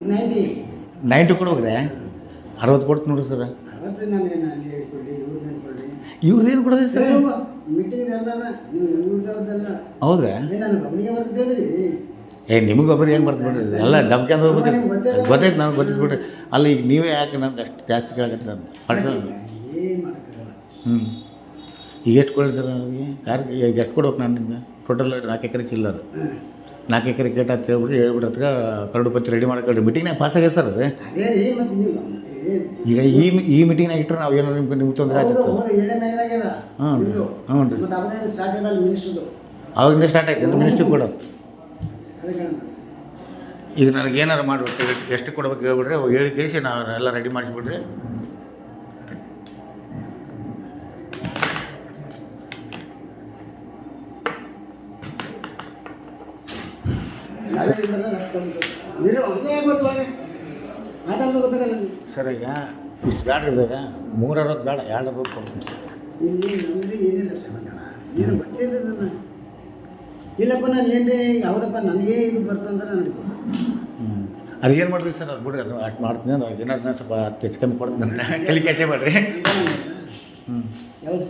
90 90 ಕೊಡೋಗ್ರೆ 60 ಕೊಡ್ತು ನೋಡ್ರಿ ಸರ್. ಅವತ್ತು ನಾನು ಏನು ಅಲ್ಲಿ ಕೊಡಿ ಇವ್ರನ್ನೇನು ಕೊಡಿ ಇವ್ರದ್ದೇನು ಕೊಡೋದು ಸರ್? ಮೀಟಿಂಗ್ ಎಲ್ಲ ನೀವು ಇವ್ರದವ್ರದ್ದೆಲ್ಲ ಹೌದ್ರಾ? ನಾನು ಒಬ್ಬನಿಗೆ ಬರ್ದು ಹೇಳಿದ್ರಿ. ನಿಮಗೆ ಒಬ್ಬರು ಹೆಂಗೆ ಬರ್ತು ಬಿಡ್ರಿ, ಎಲ್ಲ ದಬ್ಕೊಂಡು ಹೋಗ್ಬಿಟ್ಟು ಗೊತ್ತೈತೆ ನನಗೆ ಗೊತ್ತಿದ್ದು ಬಿಡ್ರಿ. ಅಲ್ಲ ಈಗ ನೀವೇ ಯಾಕೆ ನನಗೆ ಅಷ್ಟು ಜಾಸ್ತಿ ಕೇಳಕತ್ತೀರ ಅಂತ ಪರ್ಸನಲ್. ಏನು ಮಾಡೋಕ್ಕಾಗಲ್ಲ. ಈಗ ಎಷ್ಟು ಕೊಡಿ ಸರ್ ನನಗೆ? ಯಾರಿಗೆ ಈಗ ಎಷ್ಟು ಕೊಡ್ಬೇಕು ನಾನು ನಿಮ್ಗೆ? ಟೋಟಲ್ 4 ಎಕರೆ ಚಿಲ್ಲರು 4 ಎಕರೆ ಕೇಟ ಅಂತ ಹೇಳ್ಬಿಟ್ಟು ಹೇಳ್ಬಿಟ್ಟು ಕರಡು ಪತ್ರ ರೆಡಿ ಮಾಡ್ಕೊಳ್ರಿ. ಮೀಟಿಂಗ್ನಾಗ ಪಾಸ್ ಆಗ್ಯದ ಸರ್ ಅದು. ಅದೇ ರೀ ಮತ್ತು ನೀವು ಈಗ ಈ ಮೀಟಿಂಗ್ನಾಗ ಇಟ್ಟರೆ ನಾವು ಏನೋ ನಿಮ್ಗೆ ತೊಂದರೆ ಆಗುತ್ತೆ. ಏಳನೇ ಮೇಲಾಗ್ಯದ. ಹ್ಞೂ ಇದು ಹ್ಞೂ ರೀ. ಮತ್ತು ಅವಾಗ ಸ್ಟಾರ್ಟ್ ಆಗಲ್ಲ ಮಿನಿಸ್ಟ್ರದು. ಅವಾಗಿಂದ ಸ್ಟಾರ್ಟ್ ಆಯ್ತು ಮಿನಿಸ್ಟ್ರಿ ಕೊಡೋದು. ಅದಕ್ಕೆ ಈಗ ನನಗೆ ಏನಾರು ಮಾಡ್ಬೇಕು, ಎಷ್ಟು ಕೊಡ್ಬೇಕು ಹೇಳ್ಬಿಡ್ರಿ, ಹೇಳಿ ಕೇಸಿ ನಾವು ಎಲ್ಲ ರೆಡಿ ಮಾಡಿಸ್ಬಿಡ್ರಿ. ಸರ್ ಈಗ ಇಷ್ಟು ಬ್ಯಾಡ್ರಿ ಬೇಗ 360 ಬೇಡ 260 ಕೊಡ್ತೀನಿ. ಇಲ್ಲಿ ನಮ್ಮದು ಏನಿಲ್ಲ ಸಂಬಂಧಣ ಏನು ಗೊತ್ತಿಲ್ಲ ನನ್ನ. ಇಲ್ಲಪ್ಪ ನಾನು ಏನ್ರಿ ಯಾವುದಪ್ಪ ನನಗೆ ಇದು ಬರ್ತಂದ್ರೆ ನನಗೆ ಅದು ಏನು ಮಾಡಿದ್ರಿ ಸರ್? ಅದು ಬಿಡ್ರಿ, ಅದು ಅಷ್ಟು ಮಾಡ್ತೀನಿ. ಅದು ಏನಾದ್ರು ಸ್ವಲ್ಪ ಹೆಚ್ಚು ಕಮ್ಮಿ ಕೊಡ್ತೀನಿ ಅಂತ ತಲೆ ಕೆಲಸ ಮಾಡಿರಿ. ಯಾವುದು